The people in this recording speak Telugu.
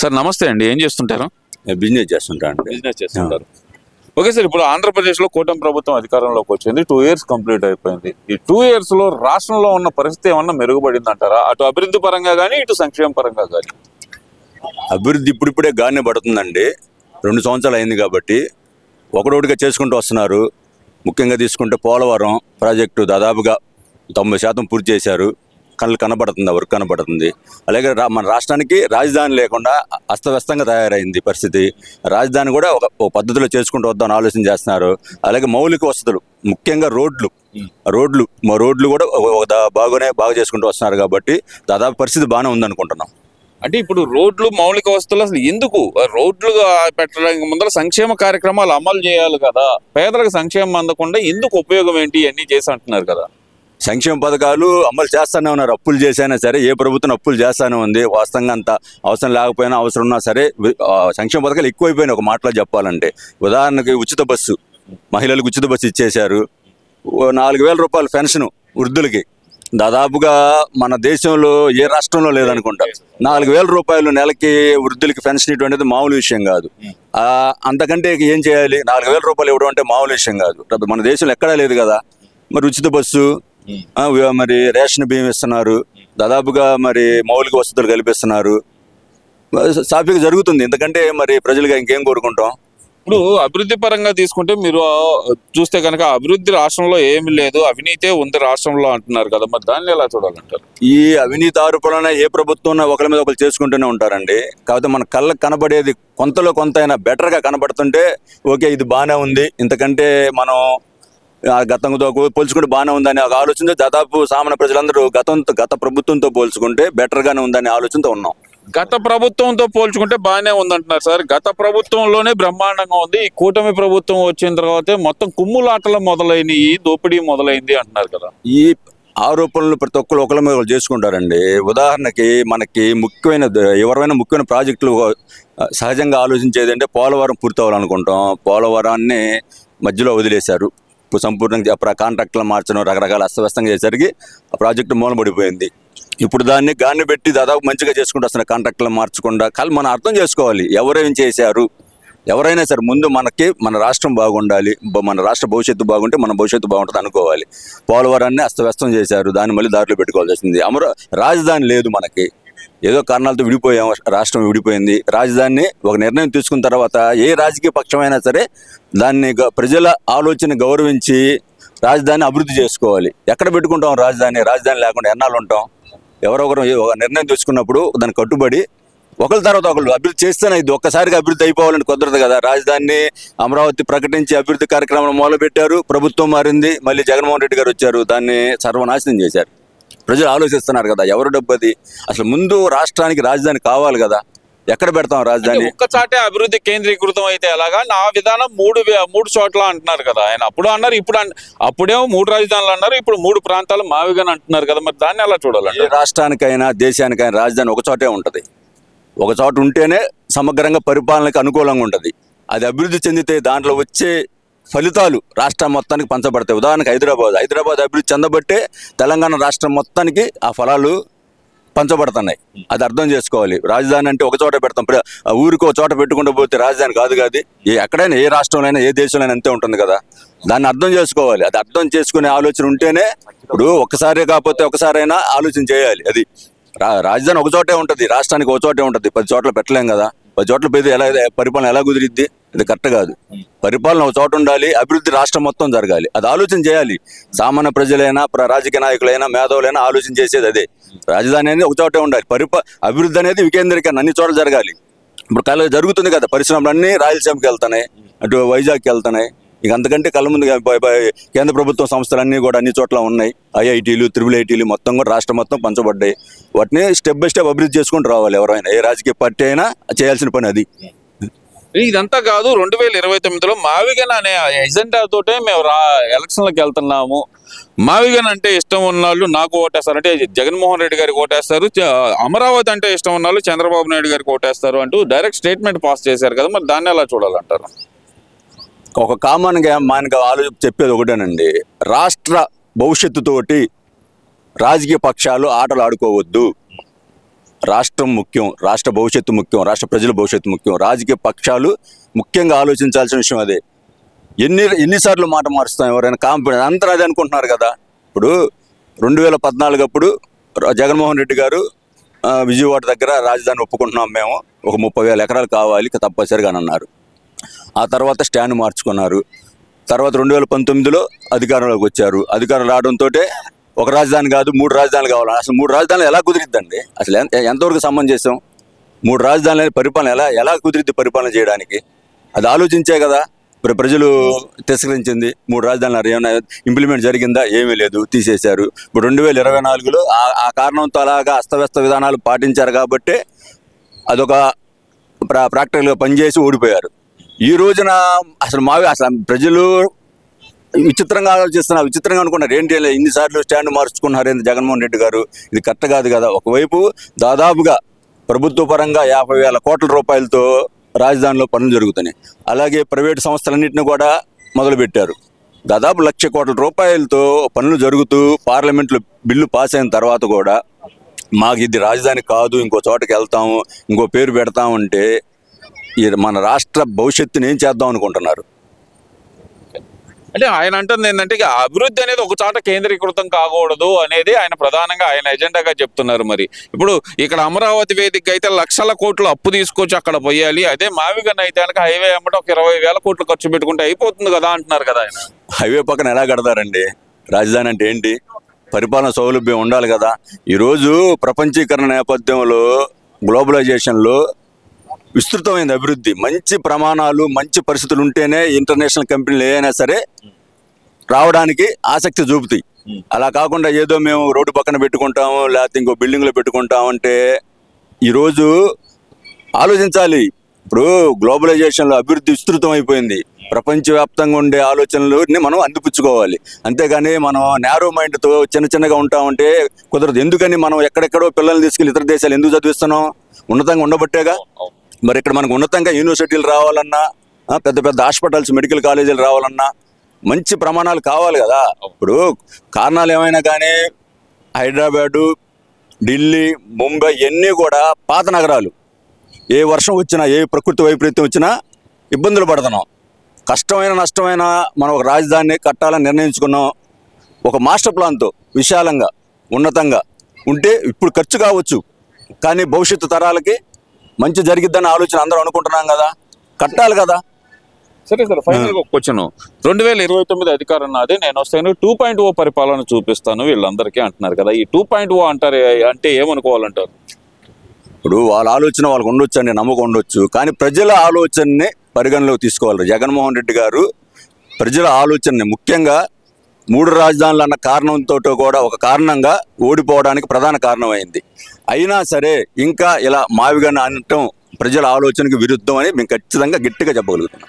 సార్ నమస్తే అండి, ఏం చేస్తుంటారు? బిజినెస్ చేస్తుంటా అండి. బిజినెస్ చేస్తుంటారు. ఓకే సార్, ఇప్పుడు ఆంధ్రప్రదేశ్లో కూటమి ప్రభుత్వం అధికారంలోకి వచ్చింది, 2 years కంప్లీట్ అయిపోయింది. ఈ 2 years లో రాష్ట్రంలో ఉన్న పరిస్థితి ఏమన్నా మెరుగుపడింది అంటారా? అటు అభివృద్ధి పరంగా కానీ ఇటు సంక్షేమ పరంగా కానీ? అభివృద్ధి ఇప్పుడిప్పుడే గానే పడుతుందండి. 2 సంవత్సరాలు అయింది కాబట్టి ఒకటోటిగా చేసుకుంటూ వస్తున్నారు. ముఖ్యంగా తీసుకుంటే పోలవరం ప్రాజెక్టు దాదాపుగా 90% పూర్తి చేశారు. కళ్ళు కనబడుతుంది, వర్క్ కనబడుతుంది. అలాగే మన రాష్ట్రానికి రాజధాని లేకుండా అస్తవ్యస్తంగా తయారైంది పరిస్థితి. రాజధాని కూడా ఒక పద్ధతిలో చేసుకుంటూ వద్దామని ఆలోచన చేస్తున్నారు. అలాగే మౌలిక వసతులు, ముఖ్యంగా రోడ్లు కూడా బాగా చేసుకుంటూ వస్తున్నారు. కాబట్టి దాదాపు పరిస్థితి బాగానే ఉందనుకుంటున్నాం. అంటే ఇప్పుడు రోడ్లు, మౌలిక వసతులు అసలు ఎందుకు? రోడ్లు పెట్టడానికి ముందర సంక్షేమ కార్యక్రమాలు అమలు చేయాలి కదా. పేదలకు సంక్షేమం అందకుండా ఎందుకు ఉపయోగం ఏంటి అన్నీ చేసి అంటున్నారు కదా. సంక్షేమ పథకాలు అమలు చేస్తూనే ఉన్నారు. అప్పులు చేసైనా సరే, ఏ ప్రభుత్వం అప్పులు చేస్తూనే ఉంది. వాస్తవంగా అంత అవసరం లేకపోయినా, అవసరం ఉన్నా సరే సంక్షేమ పథకాలు ఎక్కువైపోయినాయి. ఒక మాటలో చెప్పాలంటే ఉదాహరణకి ఉచిత బస్సు, మహిళలకు ఉచిత బస్సు ఇచ్చేశారు. 4,000 రూపాయల పెన్షన్ వృద్ధులకి. దాదాపుగా మన దేశంలో ఏ రాష్ట్రంలో లేదనుకుంటా. 4,000 రూపాయలు నెలకి వృద్ధులకి పెన్షన్ ఇటువంటిది మామూలు విషయం కాదు. అంతకంటే ఏం చేయాలి? 4,000 రూపాయలు ఇవ్వడం అంటే మామూలు విషయం కాదు. మన దేశంలో ఎక్కడా లేదు కదా. మరి ఉచిత బస్సు, మరి రేషన్ బియ్యం ఇస్తున్నారు. దాదాపుగా మరి మౌలిక వసతులు కల్పిస్తున్నారు. సాఫీగా జరుగుతుంది. ఎందుకంటే మరి ప్రజలుగా ఇంకేం కోరుకుంటాం? ఇప్పుడు అభివృద్ధి పరంగా తీసుకుంటే మీరు చూస్తే కనుక అభివృద్ధి రాష్ట్రంలో ఏమి లేదు, అవినీతే ఉంది రాష్ట్రంలో అంటున్నారు కదా. మరి దాన్ని ఎలా చూడాలంటారు? ఈ అవినీతి ఆరోపణలనే ఏ ప్రభుత్వం ఒకరి మీద ఒకరు చేసుకుంటూనే ఉంటారండి. కాకపోతే మన కళ్ళకు కనబడేది కొంతలో కొంత అయినా బెటర్గా కనబడుతుంటే ఓకే, ఇది బాగానే ఉంది, ఇంతకంటే మనం గతంతో పోల్చుకుంటే బాగానే ఉందని ఒక ఆలోచనతో దాదాపు సామాన్య ప్రజలందరూ గత ప్రభుత్వంతో పోల్చుకుంటే బెటర్గానే ఉందనే ఆలోచనతో ఉన్నాం. గత ప్రభుత్వంతో పోల్చుకుంటే బాగానే ఉందంటున్నారు సార్. గత ప్రభుత్వంలోనే బ్రహ్మాండంగా ఉంది, ఈ కూటమి ప్రభుత్వం వచ్చిన తర్వాతే మొత్తం కుమ్ములాటలు మొదలైనవి, దోపిడీ మొదలైంది అంటున్నారు కదా. ఈ ఆరోపణలు ప్రతి ఒక్కరు ఒకరి మీద ఒకరు చేసుకుంటారండి. ఉదాహరణకి మనకి ఎవరైనా ముఖ్యమైన ప్రాజెక్టులు సహజంగా ఆలోచించేది అంటే పోలవరం పూర్తి అవ్వాలనుకుంటాం. పోలవరాన్ని మధ్యలో వదిలేశారు. సంపూర్ణంగా కాంట్రాక్టులు మార్చడం, రకరకాల అస్తవ్యస్తంగా చేసరికి ఆ ప్రాజెక్టు మూలబడిపోయింది. ఇప్పుడు దాన్ని గాన్ని పెట్టి దాదాపు మంచిగా చేసుకుంటూ వస్తున్న కాంట్రాక్టులు మార్చకుండా మనం అర్థం చేసుకోవాలి ఎవరేం చేశారు. ఎవరైనా సరే ముందు మన రాష్ట్రం బాగుండాలి, మన రాష్ట్ర భవిష్యత్తు బాగుంటే మన భవిష్యత్తు బాగుంటుంది అనుకోవాలి. పోలవరాన్ని అస్తవ్యస్తం చేశారు, దాన్ని మళ్ళీ దారిలో పెట్టుకోవాల్సి వచ్చింది. రాజధాని లేదు మనకి, ఏదో కారణాలతో విడిపోయాం, రాష్ట్రం విడిపోయింది. రాజధానిని ఒక నిర్ణయం తీసుకున్న తర్వాత ఏ రాజకీయ పక్షమైనా సరే దాన్ని ప్రజల ఆలోచన గౌరవించి రాజధాని అభివృద్ధి చేసుకోవాలి. ఎక్కడ పెట్టుకుంటాం రాజధాని లేకుండా ఎన్నాళ్ళు ఉంటాం? ఎవరొకరు ఒక నిర్ణయం తీసుకున్నప్పుడు దాన్ని కట్టుబడి ఒకరి తర్వాత ఒకరు అభివృద్ధి చేస్తేనే ఇది ఒక్కసారిగా అభివృద్ధి అయిపోవాలని కుదరదు కదా. రాజధానిని అమరావతి ప్రకటించి అభివృద్ధి కార్యక్రమం మొదలుపెట్టారు, ప్రభుత్వం మారింది, మళ్ళీ జగన్మోహన్ రెడ్డి గారు వచ్చారు, దాన్ని సర్వనాశనం చేశారు. ప్రజలు ఆలోచిస్తున్నారు కదా, ఎవరు డబ్బది? అసలు ముందు రాష్ట్రానికి రాజధాని కావాలి కదా. ఎక్కడ పెడతాం రాజధాని? ఒక్కచాటే అభివృద్ధి కేంద్రీకృతం అయితే ఎలాగా? నా విధానం మూడు చోట్ల అంటున్నారు కదా ఆయన. అప్పుడు అన్నారు, అప్పుడేమో 3 రాజధానులు అన్నారు, ఇప్పుడు 3 ప్రాంతాలు మావిగాని అంటున్నారు కదా. మరి దాన్ని ఎలా చూడాలంటే? రాష్ట్రానికైనా దేశానికైనా రాజధాని ఒక చోటే ఉంటుంది. ఒక చోట ఉంటేనే సమగ్రంగా పరిపాలనకు అనుకూలంగా ఉంటుంది. అది అభివృద్ధి చెందితే దాంట్లో వచ్చే ఫలితాలు రాష్ట్రం మొత్తానికి పంచబడతాయి. ఉదాహరణకు హైదరాబాద్ అభివృద్ధి చెందబట్టే తెలంగాణ రాష్ట్రం మొత్తానికి ఆ ఫలాలు పంచబడుతున్నాయి. అది అర్థం చేసుకోవాలి. రాజధాని అంటే ఒక చోట పెడతాం, ఊరికి ఒక చోట పెట్టుకుంటూ పోతే రాజధాని కాదు కాదు. ఎక్కడైనా ఏ రాష్ట్రంలో ఏ దేశంలో అంతే ఉంటుంది కదా. దాన్ని అర్థం చేసుకోవాలి. అది అర్థం చేసుకునే ఆలోచన ఉంటేనే, ఇప్పుడు ఒకసారి కాకపోతే ఒకసారైనా ఆలోచన చేయాలి. అది రాజధాని ఒక చోటే ఉంటుంది, రాష్ట్రానికి ఒక చోటే ఉంటుంది. 10 చోట్ల పెట్టలేం కదా. 10 చోట్ల పెడితే పరిపాలన ఎలా కుదిరిద్ది? ఇది కరెక్ట్ కాదు. పరిపాలన ఒక చోట ఉండాలి, అభివృద్ధి రాష్ట్రం మొత్తం జరగాలి. అది ఆలోచన చేయాలి. సామాన్య ప్రజలైనా, రాజకీయ నాయకులైనా, మేధావులైనా ఆలోచన చేసేది అదే. రాజధాని అనేది ఒక చోటే ఉండాలి, అభివృద్ధి అనేది వికేంద్రీకరణ అన్ని చోట్ల జరగాలి. ఇప్పుడు జరుగుతుంది కదా, పరిశ్రమలన్నీ రాయలసీమకి వెళ్తున్నాయి, అటు వైజాగ్కి వెళ్తున్నాయి. ఇక అంతకంటే కళ్ళ ముందు కేంద్ర ప్రభుత్వ సంస్థలన్నీ కూడా అన్ని చోట్ల ఉన్నాయి. IITలు, IIITలు మొత్తం కూడా రాష్ట్రం మొత్తం పంచబడ్డాయి. వాటిని స్టెప్ బై స్టెప్ అభివృద్ధి చేసుకుంటూ రావాలి. ఎవరైనా ఏ రాజకీయ పార్టీ అయినా చేయాల్సిన పని అది. ఇదంతా కాదు, 2029లో మావిగన్ అనే ఎజెండా తోటే మేము ఎలక్షన్లకు వెళ్తున్నాము. మావిగన్ అంటే ఇష్టం ఉన్నవాళ్ళు నాకు ఓటేస్తారు, అంటే జగన్మోహన్ రెడ్డి గారికి ఓటేస్తారు. అమరావతి అంటే ఇష్టం ఉన్నవాళ్ళు చంద్రబాబు నాయుడు గారికి ఓటేస్తారు అంటూ డైరెక్ట్ స్టేట్మెంట్ పాస్ చేశారు కదా. మరి దాన్ని ఎలా చూడాలంటారు? ఒక కామన్గా మనకు చెప్పేది ఒకటేనండి, రాష్ట్ర భవిష్యత్తుతోటి రాజకీయ పక్షాలు ఆటలు ఆడుకోవద్దు. రాష్ట్రం ముఖ్యం, రాష్ట్ర భవిష్యత్తు ముఖ్యం, రాష్ట్ర ప్రజల భవిష్యత్తు ముఖ్యం. రాజకీయ పక్షాలు ముఖ్యంగా ఆలోచించాల్సిన విషయం అదే. ఎన్నిసార్లు మాట మారుస్తాం ఎవరైనా కాంపిడెన్స్ అందరూ అదే అనుకుంటున్నారు కదా. ఇప్పుడు 2014 అప్పుడు జగన్మోహన్ రెడ్డి గారు విజయవాడ దగ్గర రాజధాని ఒప్పుకుంటున్నాం మేము, ఒక 30,000 ఎకరాలు కావాలి తప్పనిసరిగా అని అన్నారు. ఆ తర్వాత స్టాండ్ మార్చుకున్నారు. తర్వాత 2019లో అధికారంలోకి వచ్చారు. అధికారం రావడంతో ఒక రాజధాని కాదు 3 రాజధానులు కావాలి. అసలు 3 రాజధానులు ఎలా కుదిరిద్దండి? అసలు ఎంతవరకు సమంజసం? 3 రాజధానుల పరిపాలన ఎలా కుదిరిద్ది పరిపాలన చేయడానికి? అది ఆలోచించే కదా ప్రజలు తిరస్కరించింది. 3 రాజధానులు ఏమైనా ఇంప్లిమెంట్ జరిగిందా? ఏమీ లేదు, తీసేశారు. ఇప్పుడు 2024లో ఆ కారణంతో అలాగా అస్తవ్యస్త విధానాలు పాటించారు కాబట్టి అదొక ప్రాక్టికల్గా పనిచేసి ఓడిపోయారు. ఈ రోజున అసలు ప్రజలు విచిత్రంగా ఆలోచిస్తున్నారు, విచిత్రంగా అనుకున్నారు. ఏంటి ఇన్నిసార్లు స్టాండ్ మార్చుకున్నారు ఏంటి జగన్మోహన్ రెడ్డి గారు? ఇది కరెక్ట్ కాదు కదా. ఒకవైపు దాదాపుగా ప్రభుత్వ పరంగా 50,000 కోట్ల రూపాయలతో రాజధానిలో పనులు జరుగుతున్నాయి. అలాగే ప్రైవేటు సంస్థలన్నింటినీ కూడా మొదలుపెట్టారు. దాదాపు 1,00,000 కోట్ల రూపాయలతో పనులు జరుగుతూ పార్లమెంట్లో బిల్లు పాస్ అయిన తర్వాత కూడా మాకు ఇది రాజధాని కాదు, ఇంకో చోటకి వెళ్తాము, ఇంకో పేరు పెడతామంటే మన రాష్ట్ర భవిష్యత్తుని ఏం చేద్దాం అనుకుంటున్నారు? అంటే ఆయన అంటుంది ఏంటంటే అభివృద్ధి అనేది ఒక చోట కేంద్రీకృతం కాకూడదు అనేది ఆయన ప్రధానంగా ఆయన ఎజెండాగా చెప్తున్నారు. మరి ఇప్పుడు ఇక్కడ అమరావతి వేదిక అయితే 1,00,000 కోట్లు అప్పు తీసుకొచ్చి అక్కడ పోయాలి. అదే మావిగన్ అయితే కనుక హైవే అమ్మట ఒక 20,000 కోట్లు ఖర్చు పెట్టుకుంటే అయిపోతుంది కదా అంటున్నారు కదా ఆయన. హైవే పక్కన ఎలా కడతారండి? రాజధాని అంటే ఏంటి? పరిపాలన సౌలభ్యం ఉండాలి కదా. ఈరోజు ప్రపంచీకరణ నేపథ్యంలో, గ్లోబలైజేషన్లో విస్తృతమైన అభివృద్ధి, మంచి ప్రమాణాలు, మంచి పరిస్థితులు ఉంటేనే ఇంటర్నేషనల్ కంపెనీలు ఏదైనా సరే రావడానికి ఆసక్తి చూపుతాయి. అలా కాకుండా ఏదో మేము రోడ్డు పక్కన పెట్టుకుంటాము, లేకపోతే ఇంకో బిల్డింగ్లో పెట్టుకుంటాం అంటే ఈరోజు ఆలోచించాలి. ఇప్పుడు గ్లోబలైజేషన్లో అభివృద్ధి విస్తృతం అయిపోయింది. ప్రపంచవ్యాప్తంగా ఉండే ఆలోచనలని మనం అందిపుచ్చుకోవాలి. అంతేగాని మనం నేరో మైండ్తో చిన్నగా ఉంటామంటే కుదరదు. ఎందుకని మనం ఎక్కడెక్కడో పిల్లల్ని తీసుకెళ్ళి ఇతర దేశాలు ఎందుకు చదివిస్తున్నాం? ఉన్నతంగా ఉండబట్టేగా. మరి ఇక్కడ మనకు ఉన్నతంగా యూనివర్సిటీలు రావాలన్నా, పెద్ద పెద్ద హాస్పిటల్స్, మెడికల్ కాలేజీలు రావాలన్నా మంచి ప్రమాణాలు కావాలి కదా. ఇప్పుడు కారణాలు ఏమైనా కానీ హైదరాబాదు, ఢిల్లీ, ముంబై ఇవన్నీ కూడా పాత నగరాలు. ఏ వర్షం వచ్చినా, ఏ ప్రకృతి వైపరీత్యం వచ్చినా ఇబ్బందులు పడుతున్నాం. కష్టమైన నష్టమైన మనం ఒక రాజధానిని కట్టాలని నిర్ణయించుకున్నాం. ఒక మాస్టర్ ప్లాన్తో విశాలంగా ఉన్నతంగా ఉంటే ఇప్పుడు ఖర్చు కావచ్చు, కానీ భవిష్యత్తు తరాలకి మంచి జరిగిద్దని ఆలోచన అందరూ అనుకుంటున్నాం కదా. కట్టాలి కదా. సరే సార్, ఫైనల్గా ఒక క్వశ్చన్. 2029 అధికారం నాది, నేను వస్తాను 2.0 పరిపాలన చూపిస్తాను వీళ్ళందరికీ అంటున్నారు కదా. ఈ 2.0 అంటారు అంటే ఏమనుకోవాలంటారు? ఇప్పుడు వాళ్ళ ఆలోచన వాళ్ళకు ఉండొచ్చు అండి, నమ్మకం ఉండొచ్చు, కానీ ప్రజల ఆలోచనని పరిగణలోకి తీసుకోవాలి. జగన్మోహన్ రెడ్డి గారు ప్రజల ఆలోచనని, ముఖ్యంగా 3 రాజధానులు అన్న కారణంతో కూడా ఒక కారణంగా ఓడిపోవడానికి ప్రధాన కారణమైంది. అయినా సరే ఇంకా ఇలా మావిగన్ అనటం ప్రజల ఆలోచనకు విరుద్ధం అని మేము ఖచ్చితంగా గట్టిగా చెప్పగలుగుతున్నాం.